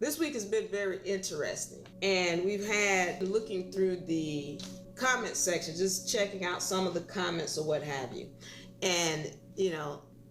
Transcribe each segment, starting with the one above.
This week has been very interesting, and we've had looking through the comment section, just checking out some of the comments or what have you. And,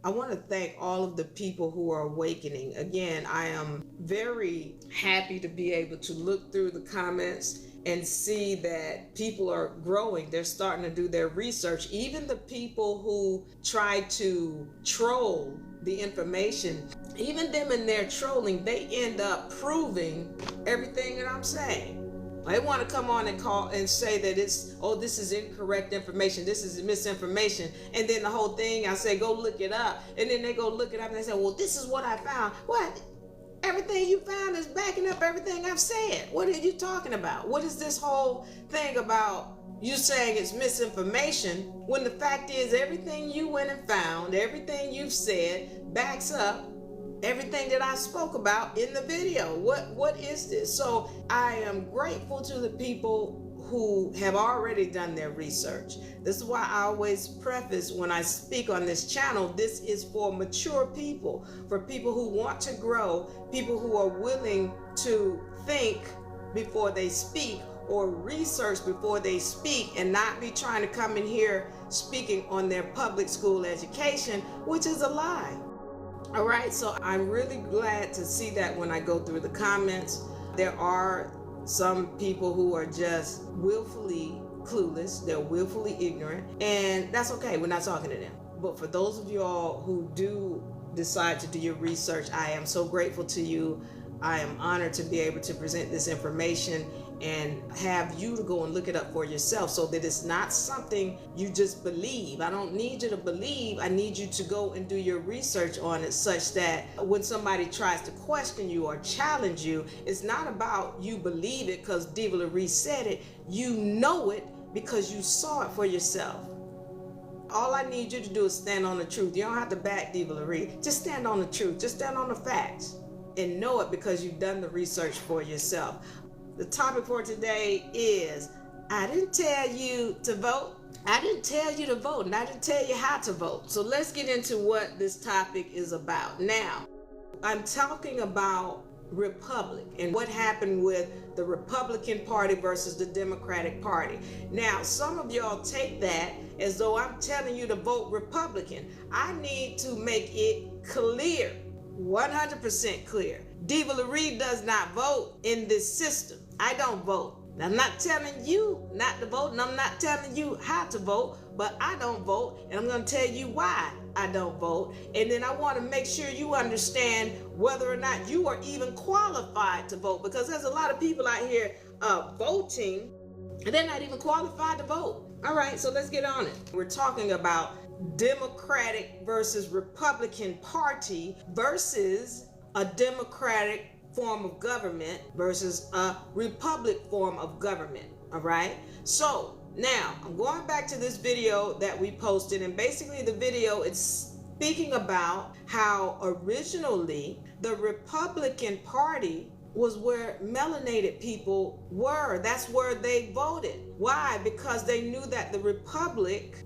I want to thank all of the people who are awakening. Again, I am very happy to be able to look through the comments and see that people are growing. They're starting to do their research. Even the people who try to troll the information, even them in their trolling, they end up proving everything that I'm saying. They want to come on and call and say that this is incorrect information, this is misinformation, and then the whole thing, I say, go look it up, and then they go look it up and they say, well, this is what I found. What? Everything you found is backing up everything I've said. What are you talking about? What is this whole thing about you saying it's misinformation when the fact is everything you went and found, everything you've said backs up everything that I spoke about in the video? What is this? So I am grateful to the people who have already done their research. This is why I always preface when I speak on this channel, this is for mature people, for people who want to grow, people who are willing to think before they speak or research before they speak, and not be trying to come in here speaking on their public school education, which is a lie. All right, so I'm really glad to see that when I go through the comments. There are some people who are just willfully clueless, they're willfully ignorant, and that's okay, we're not talking to them. But for those of y'all who do decide to do your research, I am so grateful to you. I am honored to be able to present this information and have you to go and look it up for yourself, so that it's not something you just believe. I don't need you to believe. I need you to go and do your research on it, such that when somebody tries to question you or challenge you, it's not about you believe it because Diva Lyri said it. You know it because you saw it for yourself. All I need you to do is stand on the truth. You don't have to back Diva Lyri. Just stand on the truth. Just stand on the facts and know it because you've done the research for yourself. The topic for today is, I didn't tell you to vote. I didn't tell you to vote, and I didn't tell you how to vote. So let's get into what this topic is about. Now, I'm talking about Republic and what happened with the Republican Party versus the Democratic Party. Now, some of y'all take that as though I'm telling you to vote Republican. I need to make it clear, 100% clear. Diva Lyri does not vote in this system. I don't vote. I'm not telling you not to vote, and I'm not telling you how to vote, but I don't vote, and I'm going to tell you why I don't vote. And then I want to make sure you understand whether or not you are even qualified to vote, because there's a lot of people out here voting, and they're not even qualified to vote. All right, so let's get on it. We're talking about Democratic versus Republican Party versus a Democratic form of government versus a Republic form of government. All right, so now I'm going back to this video that we posted, and basically the video, it's speaking about how originally the Republican Party was where melanated people were. That's where they voted. Why? Because they knew that the Republic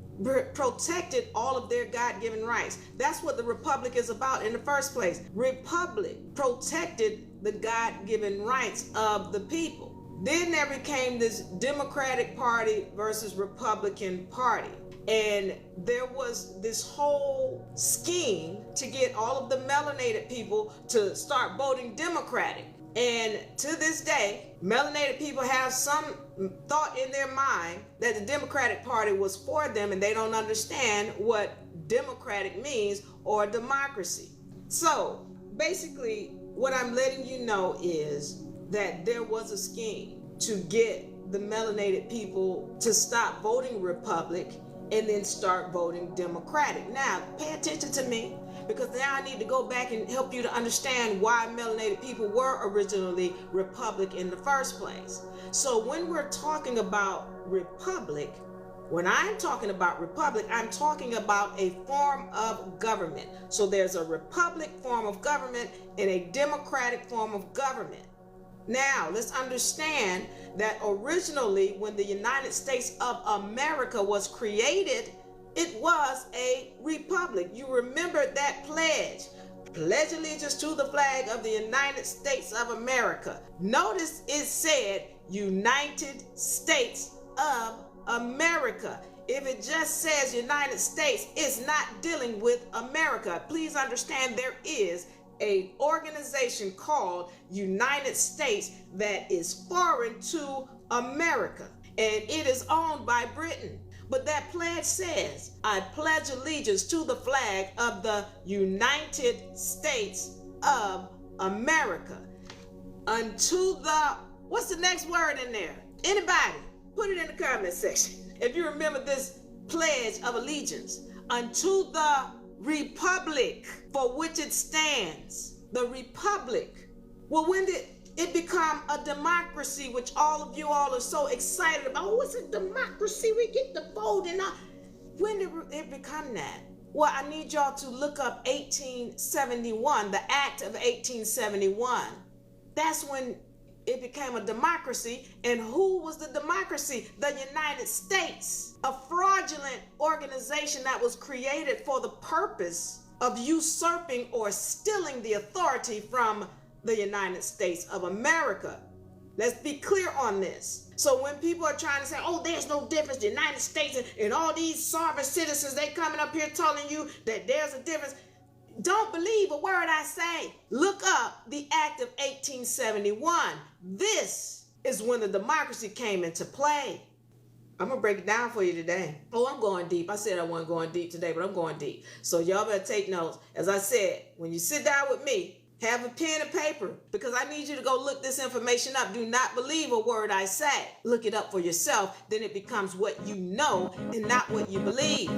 protected all of their God-given rights. That's what the Republic is about in the first place. Republic protected the God-given rights of the people. Then there became this Democratic Party versus Republican Party. And there was this whole scheme to get all of the melanated people to start voting Democratic. And to this day, melanated people have some thought in their mind that the Democratic Party was for them, and they don't understand what democratic means or democracy. So basically, what I'm letting you know is that there was a scheme to get the melanated people to stop voting Republic and then start voting Democratic. Now, pay attention to me, because now I need to go back and help you to understand why melanated people were originally Republic in the first place. So when we're talking about Republic, when I'm talking about Republic, I'm talking about a form of government. So there's a Republic form of government and a Democratic form of government. Now, let's understand that originally when the United States of America was created, it was a republic. You remember that pledge. pledge allegiance to the flag of the United States of America. Notice it said United States of America. If it just says United States, it's not dealing with America. Please understand there is an organization called United States that is foreign to America, and it is owned by Britain. But that pledge says, I pledge allegiance to the flag of the United States of America. Unto the, what's the next word in there? Anybody? Put it in the comment section. If you remember this pledge of allegiance. Unto the republic for which it stands. The republic. Well, when did it become a democracy, which all of you all are so excited about? Oh, it's a democracy. We get to vote and all. When did it become that? Well, I need y'all to look up 1871, the Act of 1871. That's when it became a democracy. And who was the democracy? The United States, a fraudulent organization that was created for the purpose of usurping or stealing the authority from the United States of America. Let's be clear on this. So when people are trying to say, oh, there's no difference, the United States and all these sovereign citizens, they coming up here telling you that there's a difference. Don't believe a word I say. Look up the Act of 1871. This is when the democracy came into play. I'm going to break it down for you today. Oh, I'm going deep. I said I wasn't going deep today, but I'm going deep. So y'all better take notes. As I said, when you sit down with me, have a pen and paper, because I need you to go look this information up. Do not believe a word I say. Look it up for yourself. Then it becomes what you know and not what you believe.